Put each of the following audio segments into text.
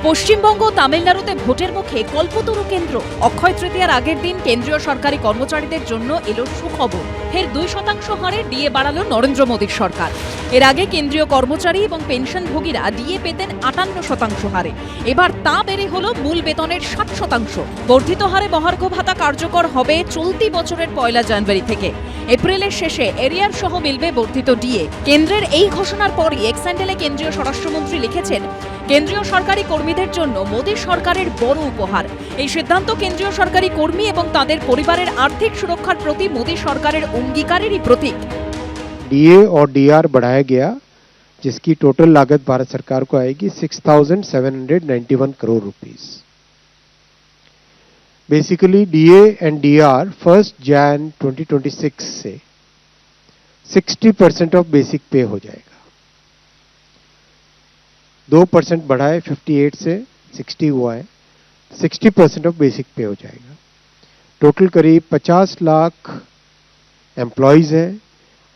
পশ্চিমবঙ্গ ও তামিলনাড়ুতে ভোটের মুখে কল্পতরু কেন্দ্র। অক্ষয় তৃতীয়ার আগের দিন কেন্দ্রীয় সরকারি কর্মচারীদের জন্য এলো সুখবর। ফের 2% হারে ডিএ বাড়ালো নরেন্দ্র মোদীর সরকার। এর আগে কেন্দ্রীয় কর্মচারী এবং পেনশনভোগীরা ডিএ পেতেন 58% হারে। এবার তা বেড়ে হলো মূল বেতনের 60%। বর্ধিত হারে মহার্ঘ ভাতা কার্যকর হবে চলতি বছরের 1 জানুয়ারি থেকে। এপ্রিলের শেষে এরিয়ার সহ মিলবে বর্ধিত ডিএ। কেন্দ্রের এই ঘোষণার পরই এক্স হ্যান্ডেলে কেন্দ্রীয় স্বরাষ্ট্রমন্ত্রী লিখেছেন, কেন্দ্রীয় সরকারি কর্মীদের জন্য মোদী সরকারের বড় উপহার। এই সিদ্ধান্ত কেন্দ্রীয় সরকারি কর্মী এবং তাদের পরিবারের আর্থিক সুরক্ষার প্রতি মোদী সরকারের অঙ্গীকারেরই প্রতীক। डीए और डीआर बढ़ाया गया, जिसकी टोटल लागत भारत सरकार को आएगी 6,791 crore rupees. Basically DA and DR 1 Jan 2026 से 60% ऑफ बेसिक पे हो जाएगा। 2% बढ़ाए 58 से 60 हुआ है, 60% ऑफ बेसिक पे हो जाएगा। टोटल करीब 50 लाख एम्प्लॉयज हैं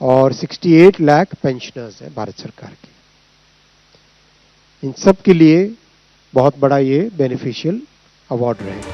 और 68 लाख पेंशनर्स हैं भारत सरकार के। इन सब के लिए बहुत बड़ा ये बेनिफिशियल अवार्ड रहेगा।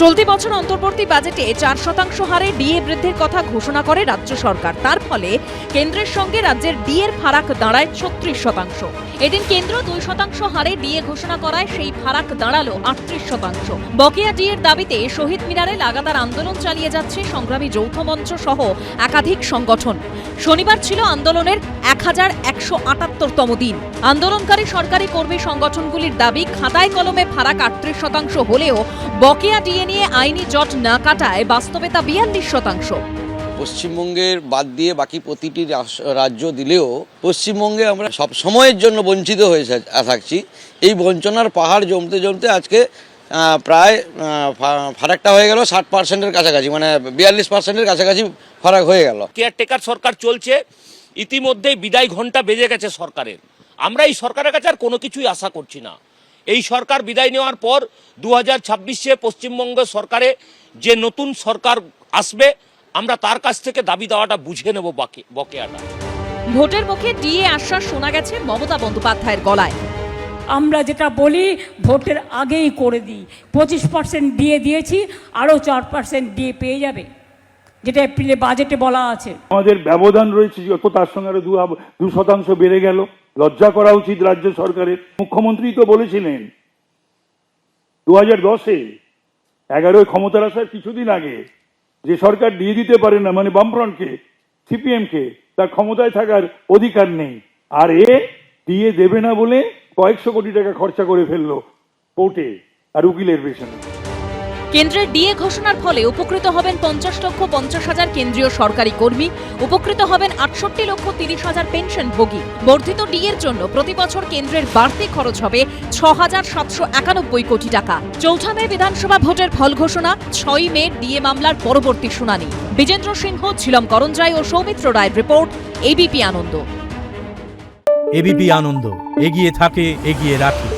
চলতি বছর অন্তর্বর্তী বাজেটে 4% হারে ডিএ বৃদ্ধির কথা ঘোষণা করে রাজ্য সরকার। তার ফলে কেন্দ্রের সঙ্গে রাজ্যের ডিএর ফারাক দাঁড়ায় 36%। এদিন কেন্দ্র 2% হারে ডিএ ঘোষণা করায় সেই ফারাক দাঁড়ালো 38%। বকেয়া ডিএর দাবিতে শহীদ মিনারে লাগাতার আন্দোলন চালিয়ে যাচ্ছে সংগ্রামী যৌথ মঞ্চ সহ একাধিক সংগঠন। শনিবার ছিল আন্দোলনের 1178তম দিন। আন্দোলনকারী সরকারি কর্মী সংগঠনগুলির দাবি, খাতায় কলমে ফারাক 38% হলেও বকেয়া ডিএ নিয়ে আইনি জট না কাটায় বাস্তবে তা 42%। পশ্চিমবঙ্গের বাদ দিয়ে বাকি প্রতিটি রাজ্য দিলেও পশ্চিমবঙ্গে আমরা সব সময়ের জন্য বঞ্চিত হয়ে থাকছি। এই বঞ্চনার পাহাড় জমতে জমতে আজকে প্রায় ফারাকটা হয়ে গেল 60%-এর কাছাকাছি, মানে 42%-এর কাছাকাছি ফারাক হয়ে গেল। কেয়ারটেকার সরকার চলছে, ইতিমধ্যেই বিদায় ঘণ্টা বেজে গেছে সরকারের। আমরা এই সরকারের কাছে আর কোনো কিছুই আশা করছি না। এই সরকার বিদায় নেওয়ার পর 2026-এ পশ্চিমবঙ্গ সরকারে যে নতুন সরকার আসবে, আমরা তার কাছ থেকে দাবি দেওয়াটা বুঝে নেব বকেয়াটা। ভোটের মুখে ডিএ আশ্বাস শোনা গেছে মমতা বন্দ্যোপাধ্যায়ের গলায়। আমরা যেটা বলি ভোটের আগেই করে দিই। 25% ডিএ দিয়েছি, আরও 4% ডিএ পেয়ে যাবে, যেটা এপ্রিলে বাজেটে বলা আছে। আমাদের ব্যবধান রয়েছে যত, তার সঙ্গে আরো 2% বেড়ে গেল। লজ্জা করা উচিত রাজ্য সরকারের। মুখ্যমন্ত্রী তো বলেছিলেন 2010-এ 11 ক্ষমতার আসার কিছুদিন আগে, যে সরকার দিয়ে দিতে পারে না, মানে বামফ্রন্টকে, সিপিএমকে, তার ক্ষমতায় থাকার অধিকার নেই। আর দিয়ে দেবে না বলে কয়েকশো কোটি টাকা খরচা করে ফেললো কোর্টে আর উকিলের পেছনে। কেন্দ্রের ডিএ ঘোষণার ফলে উপকৃত হবেন 50,50,000 কেন্দ্রীয় সরকারি কর্মী, উপকৃত হবেন 68,30,000 পেনশনভোগী। বর্ধিত ডিএর জন্য প্রতি বছর কেন্দ্রের বাড়তি খরচ হবে 6,791 কোটি টাকা। 4 মে বিধানসভা ভোটের ফল ঘোষণা, 6 মে ডিএ মামলার পরবর্তী শুনানি। বিজেন্দ্র সিংহ, ঝিলম করঞ্জাই ও সৌমিত্র রায়ের রিপোর্ট, এবিপি আনন্দ। এবিপি আনন্দ, এগিয়ে থাকে, এগিয়ে রাখে।